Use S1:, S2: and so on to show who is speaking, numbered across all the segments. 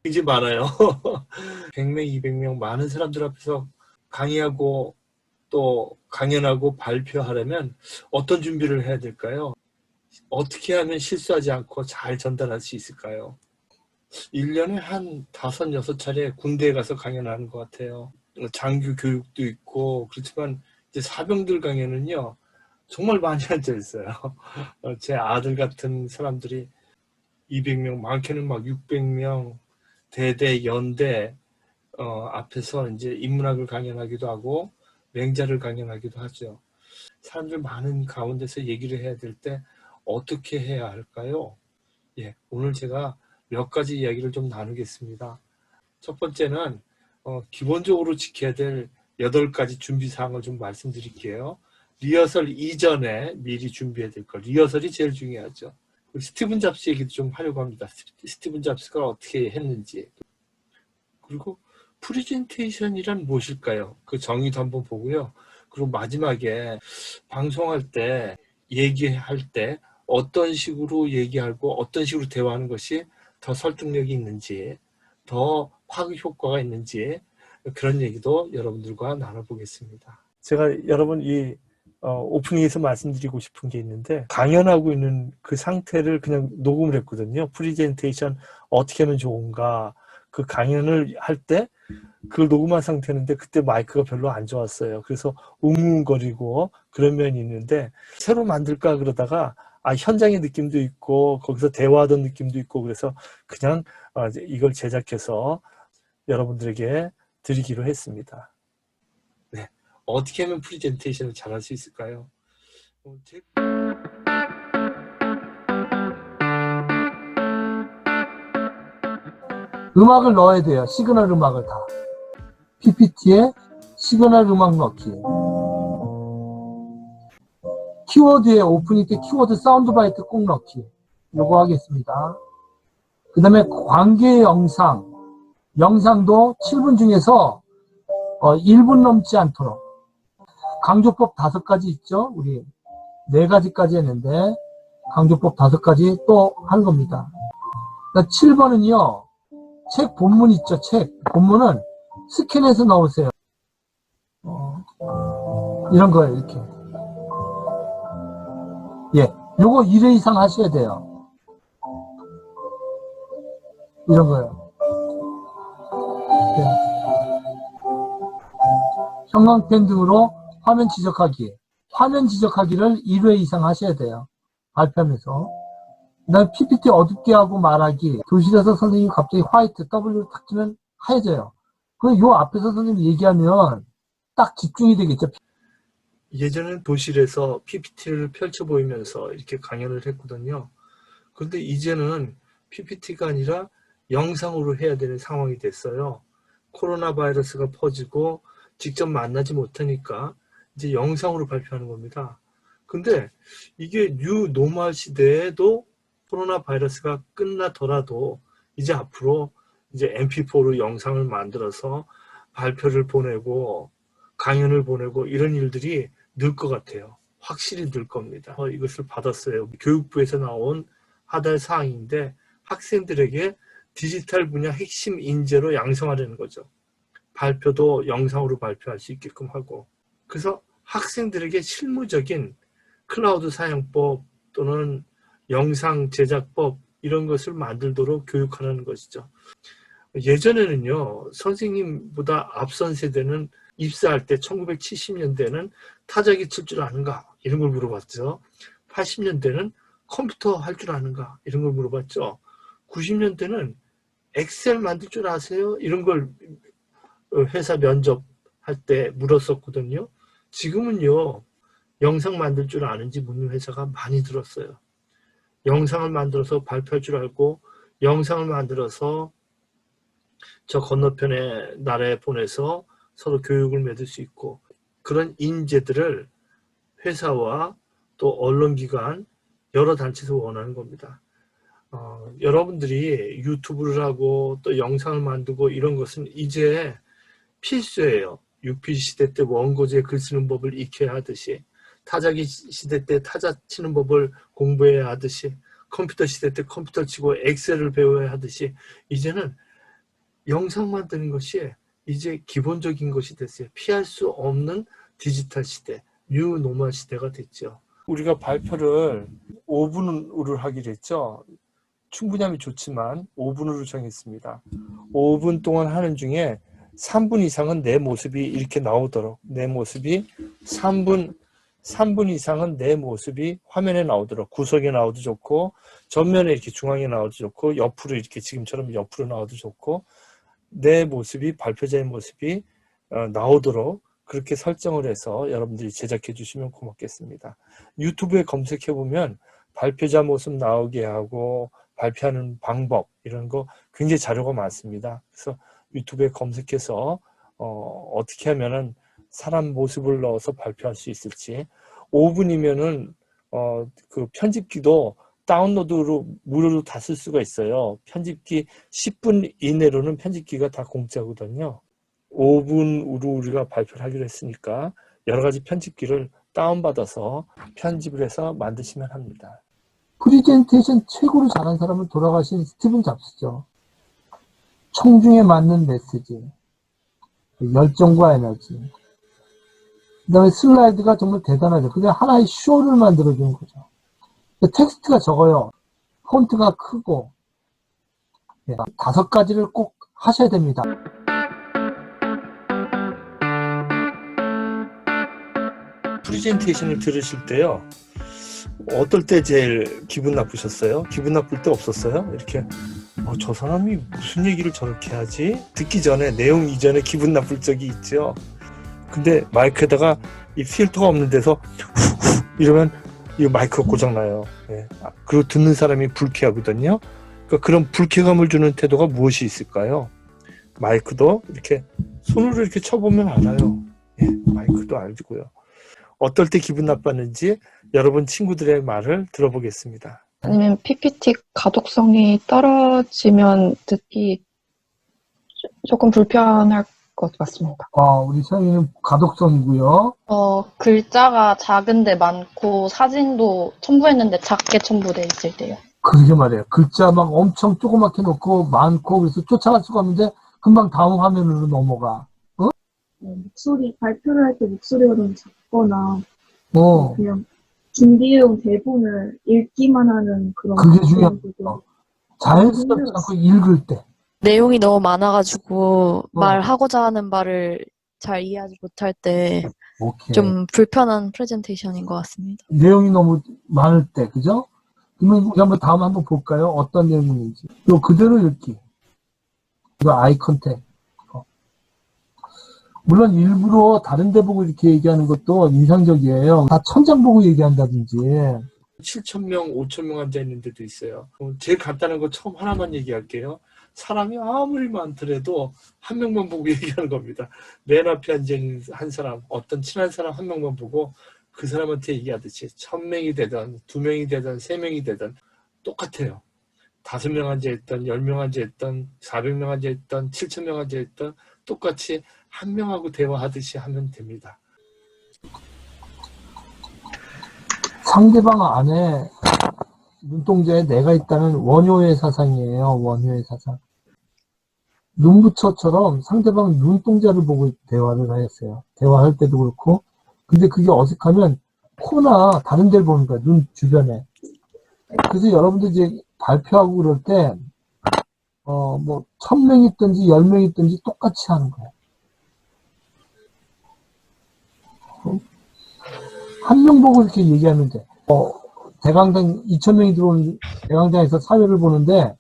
S1: 이제 많아요. 100명, 200명 많은 사람들 앞에서 강의하고 또 강연하고 발표하려면 어떤 준비를 해야 될까요? 어떻게 하면 실수하지 않고 잘 전달할 수 있을까요? 1년에 한 5, 6차례 군대에 가서 강연하는 것 같아요. 장교 교육도 있고 그렇지만 이제 사병들 강연은요 정말 많이 앉아 있어요. 제 아들 같은 사람들이 200명, 많게는 막 600명 대대 연대 앞에서 이제 인문학을 강연하기도 하고 맹자를 강연하기도 하죠. 사람들 많은 가운데서 얘기를 해야 될 때 어떻게 해야 할까요? 예, 오늘 제가 몇 가지 이야기를 좀 나누겠습니다. 첫 번째는 기본적으로 지켜야 될 8가지 준비 사항을 좀 말씀드릴게요. 리허설 이전에 미리 준비해야 될 것. 리허설이 제일 중요하죠. 스티븐 잡스 얘기도 좀 하려고 합니다. 스티븐 잡스가 어떻게 했는지. 그리고 프레젠테이션이란 무엇일까요? 그 정의도 한번 보고요. 그리고 마지막에 방송할 때, 얘기할 때 어떤 식으로 얘기하고 어떤 식으로 대화하는 것이 더 설득력이 있는지, 더 파급 효과가 있는지 그런 얘기도 여러분들과 나눠보겠습니다. 제가 여러분 이 오프닝에서 말씀드리고 싶은 게 있는데 강연하고 있는 그 상태를 그냥 녹음을 했거든요. 프레젠테이션 어떻게 하면 좋은가 그 강연을 할 때 그걸 녹음한 상태인데 그때 마이크가 별로 안 좋았어요. 그래서 웅웅거리고 그런 면이 있는데 새로 만들까 그러다가 현장의 느낌도 있고 거기서 대화하던 느낌도 있고 그래서 그냥 이걸 제작해서 여러분들에게 드리기로 했습니다. 네, 어떻게 하면 프레젠테이션을 잘할 수 있을까요?
S2: 음악을 넣어야 돼요. 시그널 음악을 다. PPT에 시그널 음악 넣기. 키워드에 오프닝 때 키워드 사운드 바이트 꼭 넣기. 요거 하겠습니다. 그 다음에 관계 영상. 영상도 7분 중에서 1분 넘지 않도록. 강조법 5가지 있죠? 우리 4가지까지 했는데 강조법 5가지 또 한 겁니다. 7번은요. 책 본문 있죠? 책 본문은 스캔해서 넣으세요. 이런 거예요. 이렇게. 예, 요거 1회 이상 하셔야 돼요. 이런 거예요. 예. 형광펜 등으로 화면 지적하기. 화면 지적하기를 1회 이상 하셔야 돼요. 발표하면서. 그 다음에 PPT 어둡게 하고 말하기. 교실에서 선생님이 갑자기 화이트, W 탁 치면 하얘져요. 그럼 요 앞에서 선생님이 얘기하면 딱 집중이 되겠죠.
S1: 예전에는 도실에서 PPT를 펼쳐 보이면서 이렇게 강연을 했거든요. 그런데 이제는 PPT가 아니라 영상으로 해야 되는 상황이 됐어요. 코로나 바이러스가 퍼지고 직접 만나지 못하니까 이제 영상으로 발표하는 겁니다. 근데 이게 뉴 노멀 시대에도 코로나 바이러스가 끝나더라도 이제 앞으로 이제 MP4로 영상을 만들어서 발표를 보내고 강연을 보내고 이런 일들이 늘 것 같아요. 확실히 늘 겁니다. 이것을 받았어요. 교육부에서 나온 하달 사항인데 학생들에게 디지털 분야 핵심 인재로 양성하려는 거죠. 발표도 영상으로 발표할 수 있게끔 하고. 그래서 학생들에게 실무적인 클라우드 사용법 또는 영상 제작법 이런 것을 만들도록 교육하는 것이죠. 예전에는요, 선생님보다 앞선 세대는 입사할 때 1970년대는 타자기 칠 줄 아는가 이런 걸 물어봤죠. 80년대는 컴퓨터 할 줄 아는가 이런 걸 물어봤죠. 90년대는 엑셀 만들 줄 아세요? 이런 걸 회사 면접할 때 물었었거든요. 지금은요, 영상 만들 줄 아는지 묻는 회사가 많이 들었어요. 영상을 만들어서 발표할 줄 알고 영상을 만들어서 저 건너편의 나라에 보내서 서로 교육을 맺을 수 있고 그런 인재들을 회사와 또 언론기관 여러 단체에서 원하는 겁니다. 여러분들이 유튜브를 하고 또 영상을 만들고 이런 것은 이제 필수예요. 6P 시대 때 원고지에 글 쓰는 법을 익혀야 하듯이 타자기 시대 때 타자 치는 법을 공부해야 하듯이 컴퓨터 시대 때 컴퓨터 치고 엑셀을 배워야 하듯이 이제는 영상 만드는 것이 이제 기본적인 것이 됐어요. 피할 수 없는 디지털 시대, 뉴 노멀 시대가 됐죠. 우리가 발표를 5분으로 하기로 했죠. 충분히 하면 좋지만 5분으로 정했습니다. 5분 동안 하는 중에 3분 이상은 내 모습이 이렇게 나오도록, 내 모습이 3분 이상은 내 모습이 화면에 나오도록, 구석에 나와도 좋고 전면에 이렇게 중앙에 나와도 좋고 옆으로 이렇게 지금처럼 옆으로 나와도 좋고 내 모습이, 발표자의 모습이 나오도록 그렇게 설정을 해서 여러분들이 제작해 주시면 고맙겠습니다. 유튜브에 검색해 보면 발표자 모습 나오게 하고 발표하는 방법 이런 거 굉장히 자료가 많습니다. 그래서 유튜브에 검색해서 어떻게 하면은 사람 모습을 넣어서 발표할 수 있을지. 5분이면은 그 편집기도 다운로드로 무료로 다 쓸 수가 있어요. 편집기 10분 이내로는 편집기가 다 공짜거든요. 5분으로 우리가 발표를 하기로 했으니까 여러 가지 편집기를 다운받아서 편집을 해서 만드시면 합니다.
S2: 프리젠테이션 최고로 잘한 사람은 돌아가신 스티븐 잡스죠. 청중에 맞는 메시지, 열정과 에너지. 그 다음에 슬라이드가 정말 대단하죠. 그게 하나의 쇼를 만들어주는 거죠. 텍스트가 적어요. 폰트가 크고. 5가지를 꼭 하셔야 됩니다.
S1: 프리젠테이션을 들으실 때요. 어떨 때 제일 기분 나쁘셨어요? 기분 나쁠 때 없었어요? 이렇게 저 사람이 무슨 얘기를 저렇게 하지? 듣기 전에, 내용 이전에 기분 나쁠 적이 있죠. 근데 마이크에다가 이 필터가 없는 데서 후 이러면 이 마이크가 고장나요. 네. 그리고 듣는 사람이 불쾌하거든요. 그러니까 그런 불쾌감을 주는 태도가 무엇이 있을까요? 마이크도 이렇게 손으로 이렇게 쳐보면 알아요. 예, 마이크도 알고요. 어떨 때 기분 나빴는지 여러분 친구들의 말을 들어보겠습니다.
S3: 아니면 PPT 가독성이 떨어지면 듣기 조금 불편할 것 같습니다.
S2: 우리 서영이는 가독성이고요.
S3: 글자가 작은데 많고 사진도 첨부했는데 작게 첨부돼 있을 때요.
S2: 그러게 말이에요. 글자 막 엄청 조그맣게 놓고 많고 그래서 쫓아갈 수가 없는데 금방 다음 화면으로 넘어가.
S4: 목소리, 발표를 할 때 목소리가 너무 작거나
S2: 어,
S4: 그냥 준비해온 대본을 읽기만 하는 그런
S2: 그게 중요한
S4: 부분들도
S2: 거죠. 자연스럽지 않고 읽을 때.
S5: 내용이 너무 많아가지고
S2: 어.
S5: 말하고자 하는 말을 잘 이해하지 못할 때
S2: 오케이.
S5: 좀 불편한 프레젠테이션인 것 같습니다.
S2: 내용이 너무 많을 때, 그죠? 그러면 우리 다음 한번 볼까요? 어떤 내용인지. 또 그대로 읽기. 이거 아이 컨택. 물론 일부러 다른 데 보고 이렇게 얘기하는 것도 인상적이에요. 다 천장 보고 얘기한다든지.
S1: 7,000명, 5,000명 앉아있는 데도 있어요. 제일 간단한 거 처음 하나만 얘기할게요. 사람이 아무리 많더라도 한 명만 보고 얘기하는 겁니다. 맨 앞에 앉아있는 한 사람, 어떤 친한 사람 한 명만 보고 그 사람한테 얘기하듯이 1,000명이 되든 2명이 되든 3명이 되든 똑같아요. 5명 앉아있던 10명 앉아있던 400명 앉아있던 7,000명 앉아있던 똑같이 한 명하고 대화하듯이 하면 됩니다.
S2: 상대방 안에 눈동자에 내가 있다는 원효의 사상이에요. 원효의 사상. 눈부처처럼 상대방 눈동자를 보고 대화를 하였어요. 대화할 때도 그렇고. 근데 그게 어색하면 코나 다른 데를 보는 거야. 눈 주변에. 그래서 여러분들 이제 발표하고 그럴 때 1,000명 있든지 10명 있든지 똑같이 하는 거예요. 한 명 보고 이렇게 얘기하면 돼. 대강당 2,000명이 들어오는 대강당에서 사회를 보는데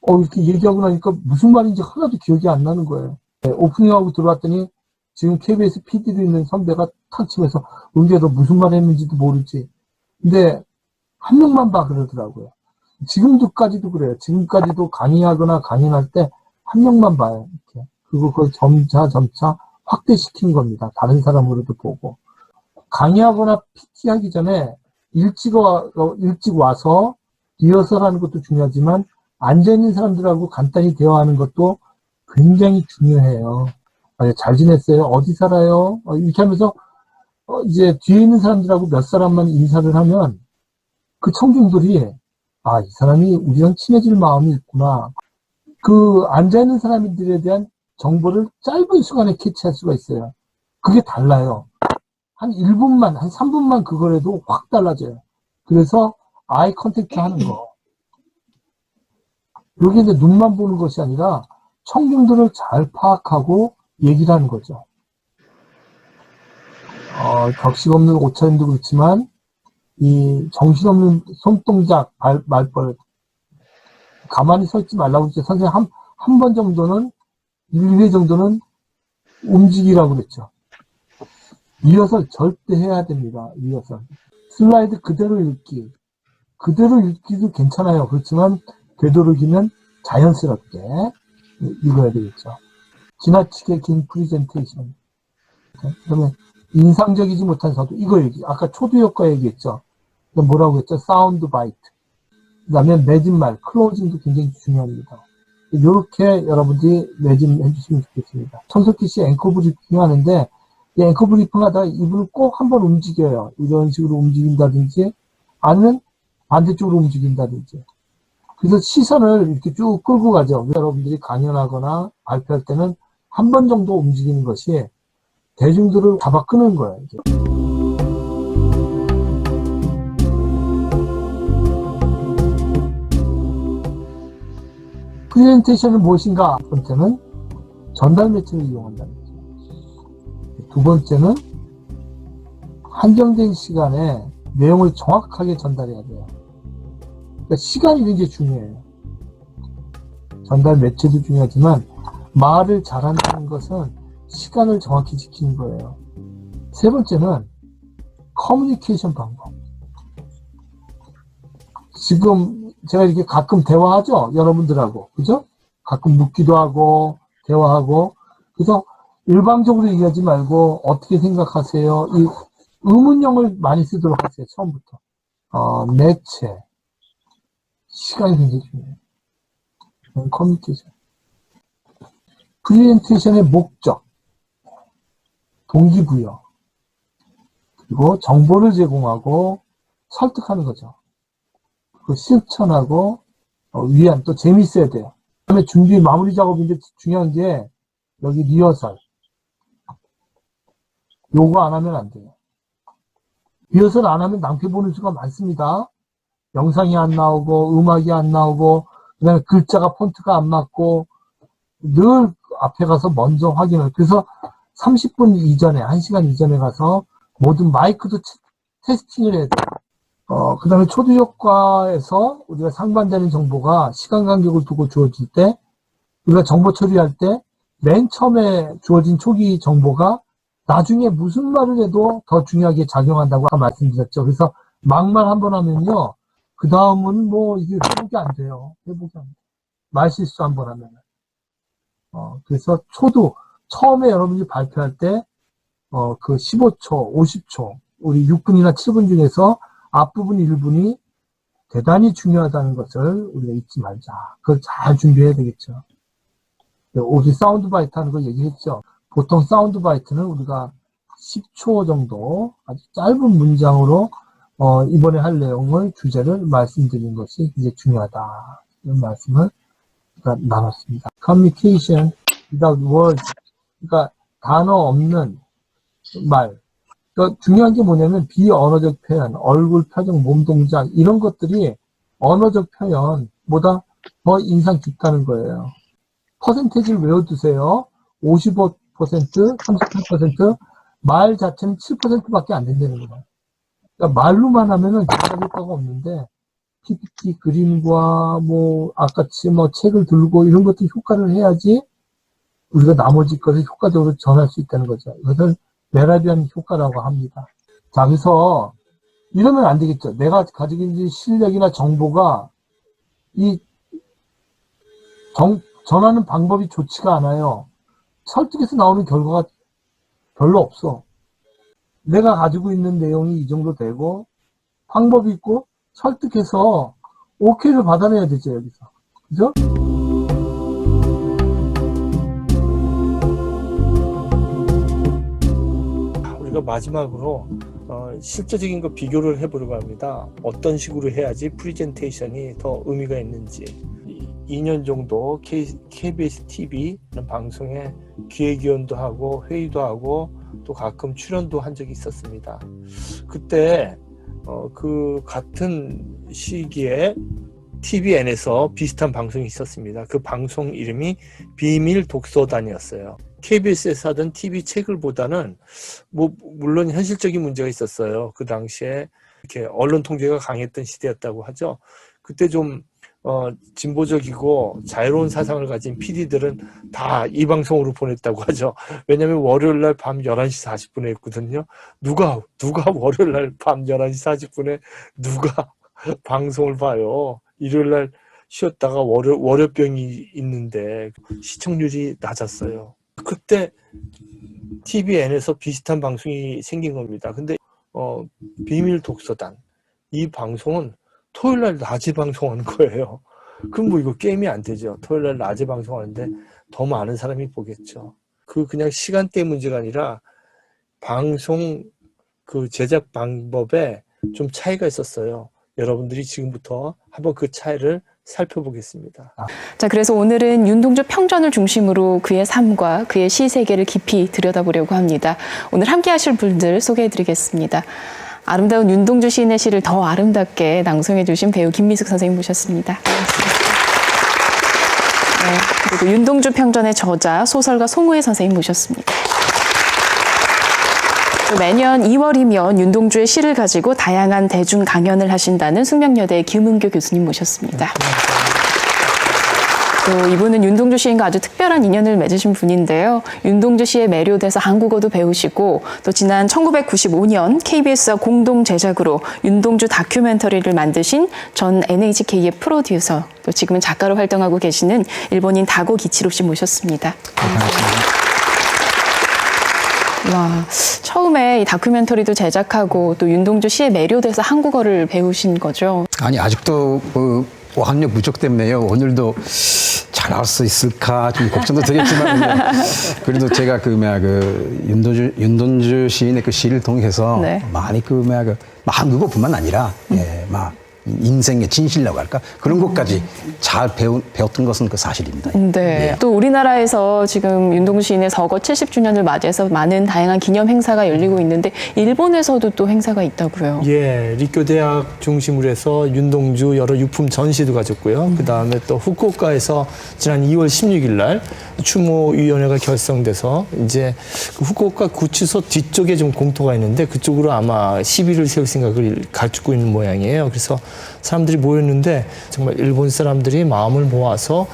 S2: 이렇게 얘기하고 나니까 무슨 말인지 하나도 기억이 안 나는 거예요. 네, 오프닝하고 들어왔더니 지금 KBS PD로 있는 선배가 탁 치면서 은규야 너 무슨 말 했는지도 모르지. 근데 한 명만 봐 그러더라고요. 지금도까지도 그래요. 지금까지도 강의하거나 강연할 때 한 명만 봐요. 이렇게. 그리고 그걸 점차 확대시킨 겁니다. 다른 사람으로도 보고. 강의하거나 PT 하기 전에 일찍 와서 리허설하는 것도 중요하지만 앉아있는 사람들하고 간단히 대화하는 것도 굉장히 중요해요. 잘 지냈어요? 어디 살아요? 이렇게 하면서 이제 뒤에 있는 사람들하고 몇 사람만 인사를 하면 그 청중들이 이 사람이 우리랑 친해질 마음이 있구나. 그 앉아있는 사람들에 대한 정보를 짧은 시간에 캐치할 수가 있어요. 그게 달라요. 한 1분만, 한 3분만 그걸 해도 확 달라져요. 그래서 아이 컨택트 하는 거. 여기 이제 눈만 보는 것이 아니라 청중들을 잘 파악하고 얘기를 하는 거죠. 격식 없는 옷차림도 그렇지만 이 정신없는 손동작, 말버릇 가만히 서 있지 말라고 했죠. 선생님 한 번 정도는 1회 정도는 움직이라고 그랬죠. 리허설 절대 해야 됩니다. 리허설. 슬라이드 그대로 읽기. 그대로 읽기도 괜찮아요. 그렇지만 되도록이면 자연스럽게 읽어야 되겠죠. 지나치게 긴 프리젠테이션. 그러면 인상적이지 못한 서두. 이거 얘기. 아까 초두 효과 얘기했죠. 뭐라고 했죠? 사운드 바이트. 그 다음에 매진말, 클로징도 굉장히 중요합니다. 이렇게 여러분들이 매진해 주시면 좋겠습니다. 손석희 씨 앵커 브리핑 하는데, 이 앵커 브리핑 하다가 이분은 꼭 한번 움직여요. 이런 식으로 움직인다든지, 아니면 반대쪽으로 움직인다든지. 그래서 시선을 이렇게 쭉 끌고 가죠. 여러분들이 강연하거나 발표할 때는 한 번 정도 움직이는 것이 대중들을 잡아 끄는 거예요. 이제. 프레젠테이션은 무엇인가? 첫 번째는 전달 매체를 이용한다는 거죠. 두 번째는 한정된 시간에 내용을 정확하게 전달해야 돼요. 그러니까 시간이 굉장히 중요해요. 전달 매체도 중요하지만 말을 잘한다는 것은 시간을 정확히 지키는 거예요. 세 번째는 커뮤니케이션 방법. 지금 제가 이렇게 가끔 대화하죠? 여러분들하고. 그죠? 가끔 묻기도 하고, 대화하고. 그래서 일방적으로 얘기하지 말고, 어떻게 생각하세요? 이 의문형을 많이 쓰도록 하세요. 처음부터. 매체. 시간이 굉장히 중요해요. 커뮤니케이션. 프레젠테이션의 목적. 동기부여. 그리고 정보를 제공하고 설득하는 거죠. 그 실천하고 위안, 또 재밌어야 돼요. 그다음에 준비 마무리 작업인데 중요한 게 여기 리허설. 요거 안 하면 안 돼요. 리허설 안 하면 낭패 보는 수가 많습니다. 영상이 안 나오고 음악이 안 나오고 그다음에 글자가 폰트가 안 맞고 늘 앞에 가서 먼저 확인을. 그래서 30분 이전에 1시간 이전에 가서 모든 마이크도 테스팅을 해야 돼요. 그 다음에 초두 효과에서 우리가 상반되는 정보가 시간 간격을 두고 주어질 때, 우리가 정보 처리할 때, 맨 처음에 주어진 초기 정보가 나중에 무슨 말을 해도 더 중요하게 작용한다고 아까 말씀드렸죠. 그래서 막말 한번 하면요, 그 다음은 뭐 이게 회복이 안 돼요. 회복이 안 돼요. 말 실수 한번 하면은. 그래서 초두, 처음에 여러분이 발표할 때, 그 15초, 50초, 우리 6분이나 7분 중에서 앞부분 1분이 대단히 중요하다는 것을 우리가 잊지 말자. 그걸 잘 준비해야 되겠죠. 우리 사운드 바이트 하는 거 얘기했죠. 보통 사운드 바이트는 우리가 10초 정도 아주 짧은 문장으로 이번에 할 내용을 주제를 말씀드리는 것이 이제 중요하다. 이런 말씀을 나눴습니다. Communication without words. 그러니까 단어 없는 말. 그러니까 중요한 게 뭐냐면 비언어적 표현, 얼굴 표정, 몸 동작 이런 것들이 언어적 표현보다 더 인상 깊다는 거예요. 퍼센테이지를 외워두세요. 55%, 38%, 말 자체는 7%밖에 안 된다는 거예요. 그러니까 말로만 하면은 효과가 없는데 PPT 그림과 뭐 아까치 뭐 책을 들고 이런 것도 효과를 해야지 우리가 나머지 것을 효과적으로 전할 수 있다는 거죠. 이것을 메라비안 효과라고 합니다. 자, 그래서 이러면 안 되겠죠. 내가 가지고 있는 실력이나 정보가 전하는 방법이 좋지가 않아요. 설득해서 나오는 결과가 별로 없어. 내가 가지고 있는 내용이 이 정도 되고 방법이 있고 설득해서 오케이를 받아내야 되죠, 여기서. 그죠?
S1: 우리가 마지막으로 실제적인 거 비교를 해보려고 합니다. 어떤 식으로 해야지 프레젠테이션이 더 의미가 있는지. 2년 정도 KBS TV라는 방송에 기획위원도 하고 회의도 하고 또 가끔 출연도 한 적이 있었습니다. 그때 그 같은 시기에 TVN에서 비슷한 방송이 있었습니다. 그 방송 이름이 비밀 독서단이었어요. KBS에서 하던 TV 책을 보다는 물론 현실적인 문제가 있었어요. 그 당시에 이렇게 언론 통제가 강했던 시대였다고 하죠. 그때 좀 진보적이고 자유로운 사상을 가진 PD들은 다 이 방송으로 보냈다고 하죠. 왜냐하면 월요일 날 밤 11시 40분에 했거든요. 누가 월요일 날 밤 11시 40분에 누가 방송을 봐요. 일요일 날 쉬었다가 월요병이 있는데 시청률이 낮았어요. 그때 TVN에서 비슷한 방송이 생긴 겁니다. 근데 비밀 독서단 이 방송은 토요일 날 낮에 방송하는 거예요. 그럼 뭐 이거 게임이 안 되죠. 토요일 날 낮에 방송하는데 더 많은 사람이 보겠죠. 그냥 시간대 문제가 아니라 방송 그 제작 방법에 좀 차이가 있었어요. 여러분들이 지금부터 한번 그 차이를 살펴보겠습니다.
S6: 자, 그래서 오늘은 윤동주 평전을 중심으로 그의 삶과 그의 시 세계를 깊이 들여다보려고 합니다. 오늘 함께 하실 분들 소개해드리겠습니다. 아름다운 윤동주 시인의 시를 더 아름답게 낭송해 주신 배우 김미숙 선생님 모셨습니다. 네, 그리고 윤동주 평전의 저자 소설가 송우혜 선생님 모셨습니다. 또 매년 2월이면 윤동주의 시를 가지고 다양한 대중 강연을 하신다는 숙명여대의 김은교 교수님 모셨습니다. 또 이분은 윤동주 시인과 아주 특별한 인연을 맺으신 분인데요. 윤동주 시에 매료돼서 한국어도 배우시고 또 지난 1995년 KBS와 공동 제작으로 윤동주 다큐멘터리를 만드신 전 NHK의 프로듀서, 또 지금은 작가로 활동하고 계시는 일본인 다고 기치로 씨 모셨습니다. 와, 처음에 이 다큐멘터리도 제작하고 또 윤동주 시에 매료돼서 한국어를 배우신 거죠?
S7: 아니, 아직도 어학력 부족 때문에요. 오늘도 잘할 수 있을까 좀 걱정도 되겠지만 그래도 제가 윤동주 시인의 그 시를 통해서
S6: 네.
S7: 많이 한국어뿐만 아니라 인생의 진실이라고 할까? 그런 것까지 잘 배웠던 것은 그 사실입니다.
S6: 네. 또 우리나라에서 지금 윤동주 시인의 서거 70주년을 맞이해서 많은 다양한 기념 행사가 열리고 있는데 일본에서도 또 행사가 있다고요.
S1: 예, 리쿄대학 중심으로 해서 윤동주 여러 유품 전시도 가졌고요. 그 다음에 또 후쿠오카에서 지난 2월 16일 날 추모위원회가 결성돼서 이제 그 후쿠오카 구치소 뒤쪽에 좀 공터가 있는데 그쪽으로 아마 시비를 세울 생각을 갖추고 있는 모양이에요. 그래서 사람들이 모였는데 정말 일본 사람들이 마음을 모아서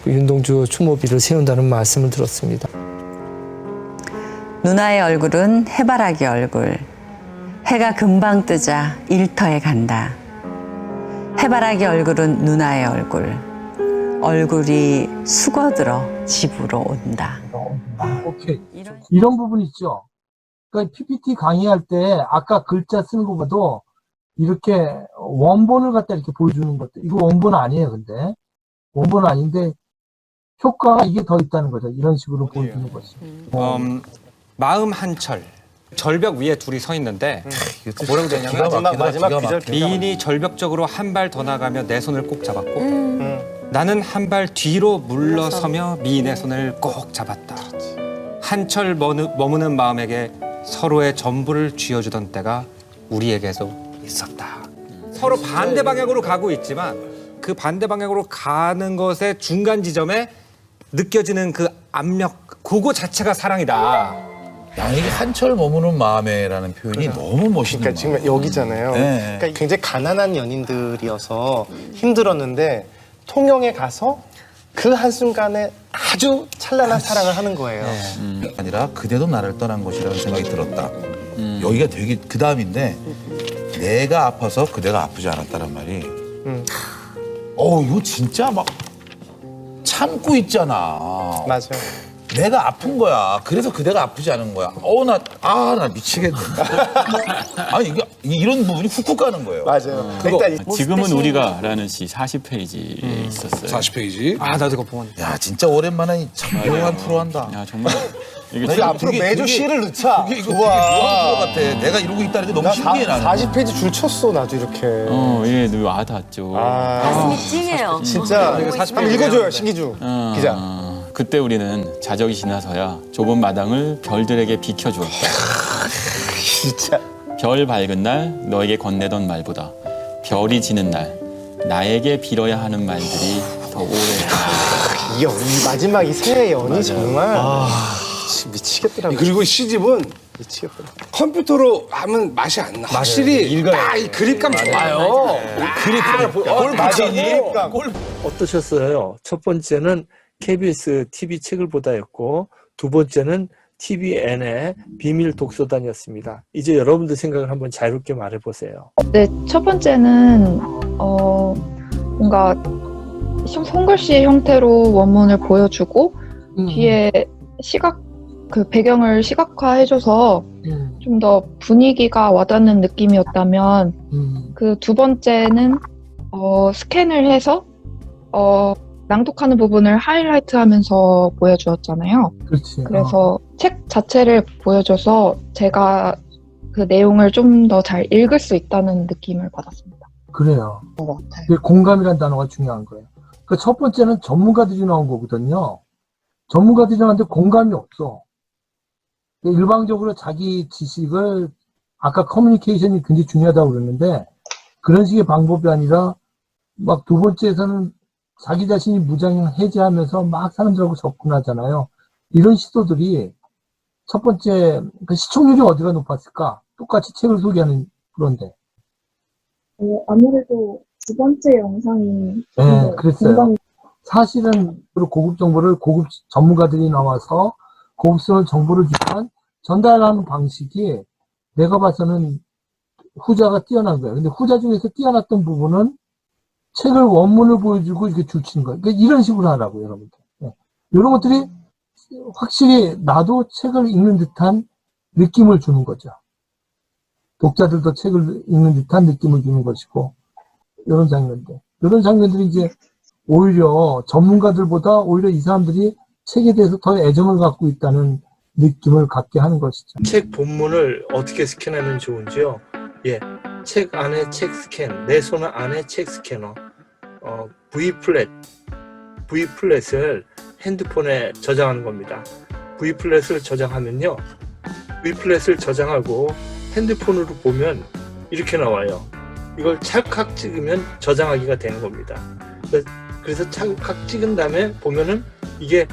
S1: 그 윤동주 추모비를 세운다는 말씀을 들었습니다.
S8: 누나의 얼굴은 해바라기 얼굴. 해가 금방 뜨자 일터에 간다. 해바라기 얼굴은 누나의 얼굴. 얼굴이 수거들어 집으로 온다.
S2: 오케이. 이런 부분 있죠. 그러니까 PPT 강의할 때 아까 글자 쓰는 것보다도 이렇게 원본을 갖다 이렇게 보여주는 것도, 이거 원본 아니에요, 근데. 원본 아닌데, 효과가 이게 더 있다는 거죠. 이런 식으로 보여주는 것이.
S9: 마음 한철. 절벽 위에 둘이 서 있는데 뭐라고 되냐면
S10: 마지막 귀절
S9: 미인이 절벽적으로 한 발 더 나가며 내 손을 꼭 잡았고 나는 한 발 뒤로 물러서며 미인의 손을 꼭 잡았다. 한철 머무는 마음에게 서로의 전부를 쥐어주던 때가 우리에게도 있었다. 서로 반대 방향으로 가고 있지만 그 반대 방향으로 가는 것의 중간 지점에 느껴지는 그 압력, 그거 자체가 사랑이다.
S10: 야, 이게 한철 머무는 마음에라는 표현이 너무 멋있는
S11: 그러니까 지금 여기잖아요.
S10: 네.
S11: 그러니까 굉장히 가난한 연인들이어서 힘들었는데 통영에 가서 그 한순간에 아주 찬란한 사랑을 하는 거예요.
S10: 아니라 그대도 나를 떠난 것이라는 생각이 들었다. 여기가 되게 그 다음인데 내가 아파서 그대가 아프지 않았다는 말이 이거 진짜 막 참고 있잖아.
S11: 맞아요.
S10: 내가 아픈 거야. 그래서 그대가 아프지 않은 거야. 나 미치겠네. 아니, 이게 이런 부분이 훅훅 가는 거예요.
S11: 맞아요.
S12: 지금은 우리가라는 시 40페이지에 있었어요.
S10: 40페이지?
S9: 아, 나도 그거 보았네.
S10: 야, 진짜 오랜만에 참 묘한 프로 한다.
S12: 야, 정말 이게
S11: 우리 앞으로 매주 시를 넣자.
S10: 이거
S11: 좋아.
S10: 유황 같아. 내가 이러고 있다는 게 너무 신기해 나는.
S11: 40페이지 줄 쳤어 나도 이렇게.
S12: 예, 늘 와닿았죠.
S13: 가슴이 찡해요.
S11: 진짜 한번 읽어줘요 신기주 기자.
S12: 그때 우리는 자적이 지나서야 좁은 마당을 별들에게 비켜주었다.
S11: 진짜.
S12: 별 밝은 날 너에게 건네던 말보다 별이 지는 날 나에게 빌어야 하는 말들이 더 오래.
S11: 이 연, 마지막 이 새해 연이 정말 미치겠더라고요.
S14: 그리고 시집은
S11: 미치겠더라.
S14: 컴퓨터로 하면 맛이 안 나. 확실히 딱 이 그립감 좋아요.
S11: 그립감. 맞아. 그립감.
S1: 어떠셨어요? 첫 번째는 KBS TV 책을 보다였고 두 번째는 TVN의 비밀 독서단이었습니다. 이제 여러분들 생각을 한번 자유롭게 말해보세요.
S3: 네, 첫 번째는 뭔가 손글씨의 형태로 원문을 보여주고 뒤에 그 배경을 시각화해줘서 좀 더 분위기가 와닿는 느낌이었다면 그 두 번째는 스캔을 해서 낭독하는 부분을 하이라이트하면서 보여주었잖아요.
S2: 그렇지.
S3: 그래서 책 자체를 보여줘서 제가 그 내용을 좀 더 잘 읽을 수 있다는 느낌을 받았습니다.
S2: 그래요. 공감이라는 단어가 중요한 거예요. 그 첫 번째는 전문가들이 나온 거거든요. 전문가들이 나왔는데 공감이 없어. 일방적으로 자기 지식을, 아까 커뮤니케이션이 굉장히 중요하다고 그랬는데, 그런 식의 방법이 아니라, 막 두 번째에서는 자기 자신이 무장형 해제하면서 막 사람들하고 접근하잖아요. 이런 시도들이 첫 번째, 그 시청률이 어디가 높았을까? 똑같이 책을 소개하는 그런데.
S4: 아무래도 두 번째 영상이
S2: 네, 그랬어요. 사실은 고급 정보를 고급 전문가들이 나와서 고급스러운 정보를 주지만 전달하는 방식이 내가 봐서는 후자가 뛰어난 거예요. 근데 후자 중에서 뛰어났던 부분은 책을 원문을 보여주고 이렇게 줄치는 거예요. 그러니까 이런 식으로 하라고, 여러분들. 네. 이런 것들이 확실히 나도 책을 읽는 듯한 느낌을 주는 거죠. 독자들도 책을 읽는 듯한 느낌을 주는 것이고, 이런 장면들. 이런 장면들이 이제 오히려 전문가들보다 오히려 이 사람들이 책에 대해서 더 애정을 갖고 있다는 느낌을 갖게 하는 것이죠.
S1: 책 본문을 어떻게 스캔하면 좋은지요? 예, 책 안에 책 스캔, 내 손 안에 책 스캐너, V플랫을 핸드폰에 저장하는 겁니다. V플랫을 저장하면요, V플랫을 저장하고 핸드폰으로 보면 이렇게 나와요. 이걸 찰칵 찍으면 저장하기가 되는 겁니다. 그래서 찰칵 찍은 다음에 보면은 이게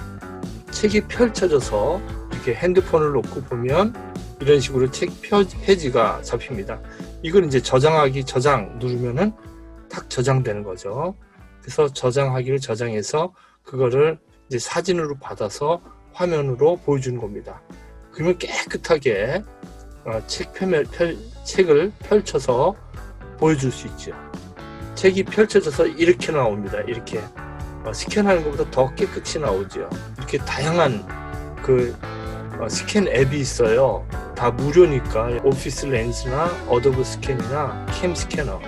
S1: 책이 펼쳐져서 이렇게 핸드폰을 놓고 보면 이런 식으로 책 페이지가 잡힙니다. 이걸 이제 저장 누르면은 딱 저장되는 거죠. 그래서 저장하기를 저장해서 그거를 이제 사진으로 받아서 화면으로 보여주는 겁니다. 그러면 깨끗하게 책을 펼쳐서 보여줄 수 있죠. 책이 펼쳐져서 이렇게 나옵니다. 이렇게 스캔하는 것보다 더 깨끗이 나오죠. 이렇게 다양한 그 스캔 앱이 있어요. 다 무료니까 오피스 렌즈나 어도브 스캔이나 캠 스캐너,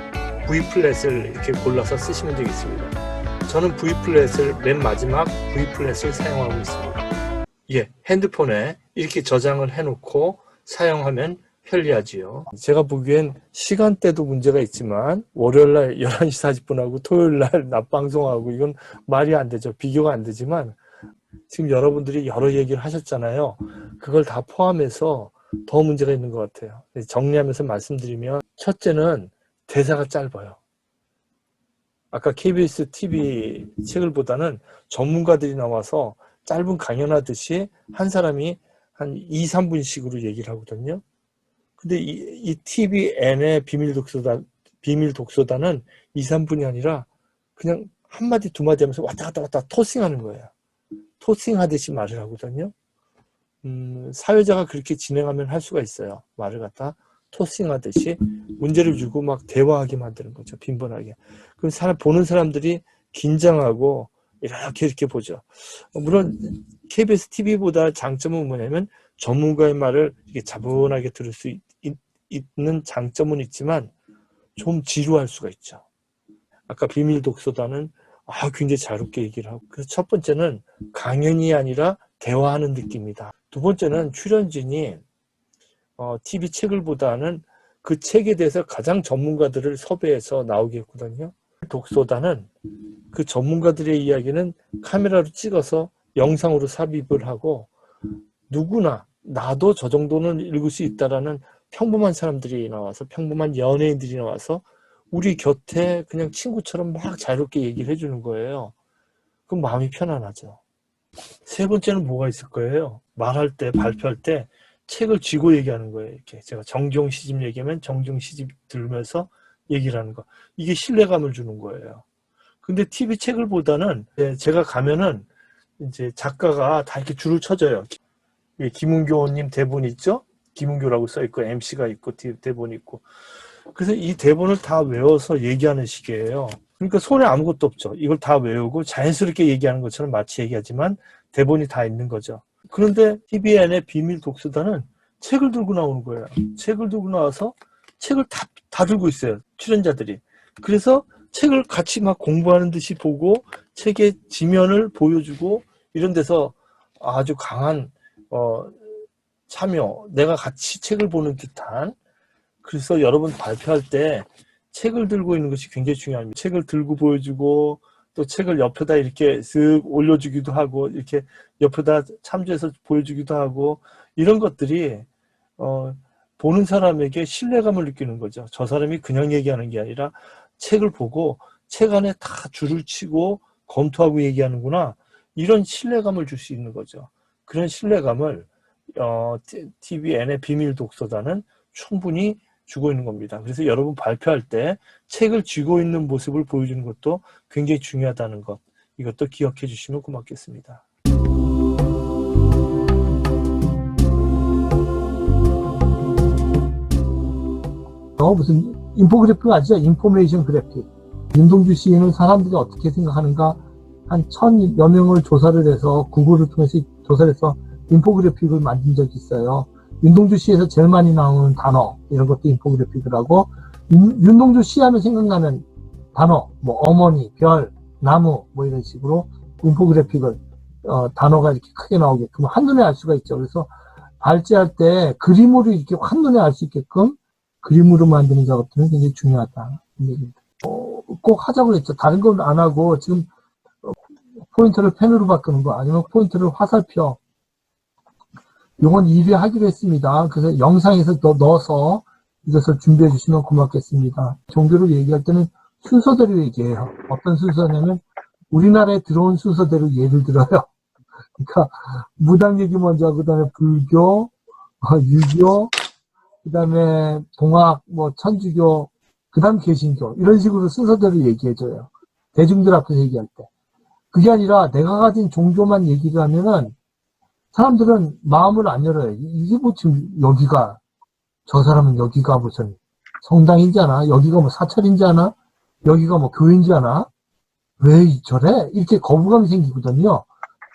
S1: V플랫을 이렇게 골라서 쓰시면 되겠습니다. 저는 V플랫을 맨 마지막 V플랫을 사용하고 있습니다. 예, 핸드폰에 이렇게 저장을 해놓고 사용하면 편리하지요. 제가 보기엔 시간대도 문제가 있지만 월요일날 11시 40분하고 토요일날 낮방송하고 이건 말이 안 되죠. 비교가 안 되지만 지금 여러분들이 여러 얘기를 하셨잖아요. 그걸 다 포함해서 더 문제가 있는 것 같아요. 정리하면서 말씀드리면 첫째는 대사가 짧아요. 아까 KBS TV 책을 보다는 전문가들이 나와서 짧은 강연하듯이 한 사람이 한 2, 3분씩으로 얘기를 하거든요. 근데 이 TVN의 비밀 독서단은 2, 3분이 아니라 그냥 한마디 두 마디 하면서 왔다 갔다 토싱하는 거예요. 토싱하듯이 말을 하거든요. 사회자가 그렇게 진행하면 할 수가 있어요. 말을 갖다 토싱하듯이 문제를 주고 막 대화하게 만드는 거죠. 빈번하게. 그럼 보는 사람들이 긴장하고 이렇게 보죠. 물론 KBS TV보다 장점은 뭐냐면 전문가의 말을 이렇게 차분하게 들을 수 있는 장점은 있지만 좀 지루할 수가 있죠. 아까 비밀 독서단은 굉장히 자유롭게 얘기를 하고, 그래서 첫 번째는 강연이 아니라 대화하는 느낌이다. 두 번째는 출연진이 TV 책을 보다는 그 책에 대해서 가장 전문가들을 섭외해서 나오게 했거든요. 독서다는 그 전문가들의 이야기는 카메라로 찍어서 영상으로 삽입을 하고 누구나 나도 저 정도는 읽을 수 있다라는 평범한 사람들이 나와서 평범한 연예인들이 나와서 우리 곁에 그냥 친구처럼 막 자유롭게 얘기를 해주는 거예요. 그럼 마음이 편안하죠. 세 번째는 뭐가 있을 거예요? 말할 때, 발표할 때 책을 쥐고 얘기하는 거예요. 이렇게 제가 정종 시집 얘기하면 정종 시집 들으면서 얘기를 하는 거. 이게 신뢰감을 주는 거예요. 근데 TV 책을 보다는 제가 가면은 이제 작가가 다 이렇게 줄을 쳐줘요. 김은교님 대본 있죠? 김은교라고 써있고 MC가 있고 대본이 있고. 그래서 이 대본을 다 외워서 얘기하는 식이에요. 그러니까 손에 아무것도 없죠. 이걸 다 외우고 자연스럽게 얘기하는 것처럼 마치 얘기하지만 대본이 다 있는 거죠. 그런데 TVN의 비밀 독서단은 책을 들고 나오는 거예요. 책을 들고 나와서 책을 다 들고 있어요. 출연자들이. 그래서 책을 같이 막 공부하는 듯이 보고 책의 지면을 보여주고 이런 데서 아주 강한 참여, 내가 같이 책을 보는 듯한. 그래서 여러분 발표할 때 책을 들고 있는 것이 굉장히 중요합니다. 책을 들고 보여주고 또 책을 옆에다 이렇게 쓱 올려주기도 하고 이렇게 옆에다 참조해서 보여주기도 하고 이런 것들이 보는 사람에게 신뢰감을 느끼는 거죠. 저 사람이 그냥 얘기하는 게 아니라 책을 보고 책 안에 다 줄을 치고 검토하고 얘기하는구나. 이런 신뢰감을 줄 수 있는 거죠. 그런 신뢰감을 TVN의 비밀 독서단은 충분히 주고 있는 겁니다. 그래서 여러분 발표할 때 책을 쥐고 있는 모습을 보여주는 것도 굉장히 중요하다는 것, 이것도 기억해 주시면 고맙겠습니다.
S2: 무슨 인포그래픽 아시죠? 인포메이션 그래픽. 윤동주 시인을 사람들이 어떻게 생각하는가 한 1000여 명을 조사를 해서 구글을 통해서 조사를 해서 인포그래픽을 만든 적이 있어요. 윤동주 시에서 제일 많이 나오는 단어 이런 것도 인포그래픽을 하고 윤동주 시 하면 생각나는 단어 뭐 어머니, 별, 나무 뭐 이런 식으로 인포그래픽을 단어가 이렇게 크게 나오게끔 한눈에 알 수가 있죠. 그래서 발제할 때 그림으로 이렇게 한눈에 알 수 있게끔 그림으로 만드는 작업들은 굉장히 중요하다. 꼭 하자고 했죠. 다른 건 안 하고 지금 포인트를 펜으로 바꾸는 거 아니면 포인트를 화살표 이건 1위 하기로 했습니다. 그래서 영상에서 넣어서 이것을 준비해 주시면 고맙겠습니다. 종교를 얘기할 때는 순서대로 얘기해요. 어떤 순서냐면 우리나라에 들어온 순서대로 예를 들어요. 그러니까 무당 얘기 먼저 하고 그다음에 불교, 유교, 그다음에 동학, 뭐 천주교, 그다음 개신교 이런 식으로 순서대로 얘기해줘요. 대중들 앞에서 얘기할 때. 그게 아니라 내가 가진 종교만 얘기를 하면은 사람들은 마음을 안 열어요. 이게 뭐 지금 여기가 저 사람은 여기가 무슨 성당인지 아나? 여기가 뭐 사찰인지 아나? 여기가 뭐 교인지 아나? 왜 저래? 이렇게 거부감이 생기거든요.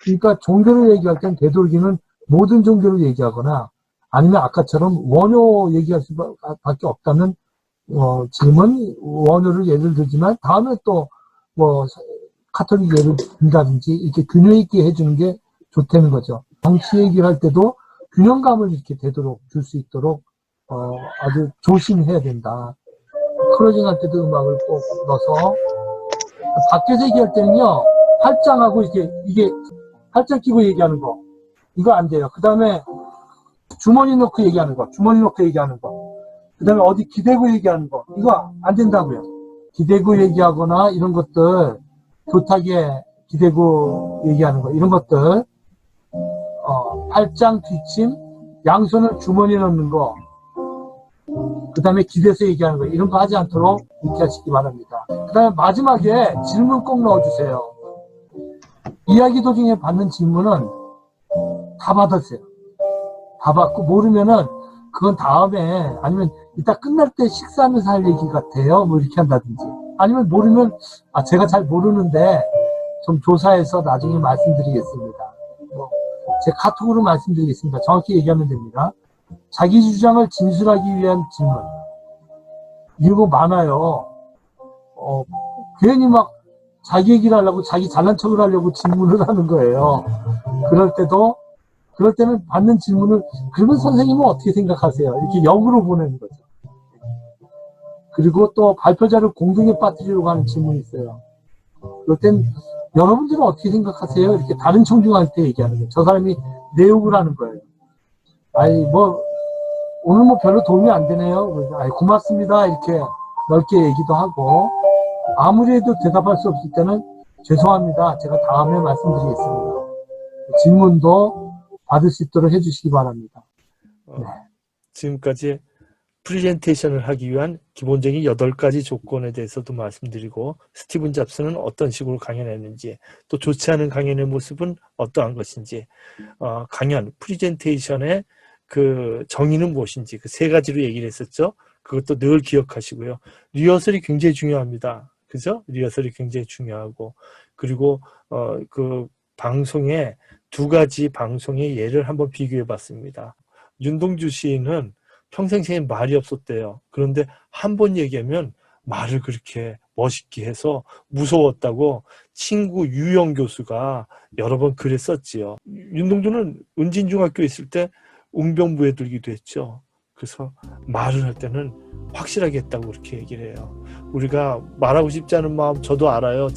S2: 그러니까 종교를 얘기할 땐 되도록이면 모든 종교를 얘기하거나 아니면 아까처럼 원효 얘기할 수밖에 없다면 지금은 원효를 예를 들지만 다음에 또 뭐 카톨릭 예를 든다든지 이렇게 균형 있게 해주는 게 좋다는 거죠. 정치 얘기를 할 때도 균형감을 이렇게 되도록 줄 수 있도록 아주 조심해야 된다. 클로징 할 때도 음악을 꼭 넣어서 밖에서 얘기할 때는요 팔짱하고 이게 팔짱 끼고 얘기하는 거 이거 안 돼요. 그 다음에 주머니 넣고 얘기하는 거 그 다음에 어디 기대고 얘기하는 거 이거 안 된다고요. 기대고 얘기하거나 이런 것들 도탁에 기대고 얘기하는 거 이런 것들 팔짱 뒷짐 양손을 주머니에 넣는 거 그 다음에 기대서 얘기하는 거 이런 거 하지 않도록 이렇게 하시기 바랍니다. 그 다음에 마지막에 질문 꼭 넣어주세요. 이야기 도중에 받는 질문은 다 받았어요. 다 받고 모르면은 그건 다음에 아니면 이따 끝날 때 식사하면서 할 얘기 같아요. 뭐 이렇게 한다든지 아니면 모르면 제가 잘 모르는데 좀 조사해서 나중에 말씀드리겠습니다. 제 카톡으로 말씀드리겠습니다. 정확히 얘기하면 됩니다. 자기 주장을 진술하기 위한 질문 이런 거 많아요. 괜히 막 자기 얘기를 하려고 자기 잘난 척을 하려고 질문을 하는 거예요. 그럴 때도 그럴 때는 받는 질문을 그러면 선생님은 어떻게 생각하세요? 이렇게 역으로 보내는 거죠. 그리고 또 발표자를 공동에 빠뜨리려고 하는 질문이 있어요. 그럴 땐 여러분들은 어떻게 생각하세요? 이렇게 다른 청중한테 얘기하는 거예요. 저 사람이 내 욕을 하는 거예요. 아이 뭐 오늘 뭐 별로 도움이 안 되네요. 그래서 아이 고맙습니다. 이렇게 넓게 얘기도 하고 아무리 해도 대답할 수 없을 때는 죄송합니다. 제가 다음에 말씀드리겠습니다. 질문도 받을 수 있도록 해주시기 바랍니다. 네.
S1: 지금까지 프레젠테이션을 하기 위한 기본적인 8가지 조건에 대해서도 말씀드리고 스티븐 잡스는 어떤 식으로 강연했는지 또 좋지 않은 강연의 모습은 어떠한 것인지 강연, 프레젠테이션의 그 정의는 무엇인지 그 3가지로 얘기를 했었죠. 그것도 늘 기억하시고요. 리허설이 굉장히 중요합니다. 그죠? 리허설이 굉장히 중요하고 그리고 그 방송에 2가지 방송의 예를 한번 비교해 봤습니다. 윤동주 시인은 평생 생에 말이 없었대요. 그런데 한 번 얘기하면 말을 그렇게 멋있게 해서 무서웠다고 친구 유영 교수가 여러 번 글을 썼지요. 윤동주는 은진중학교에 있을 때 웅병부에 들기도 했죠. 그래서 말을 할 때는 확실하게 했다고 그렇게 얘기를 해요. 우리가 말하고 싶지 않은 마음 저도 알아요.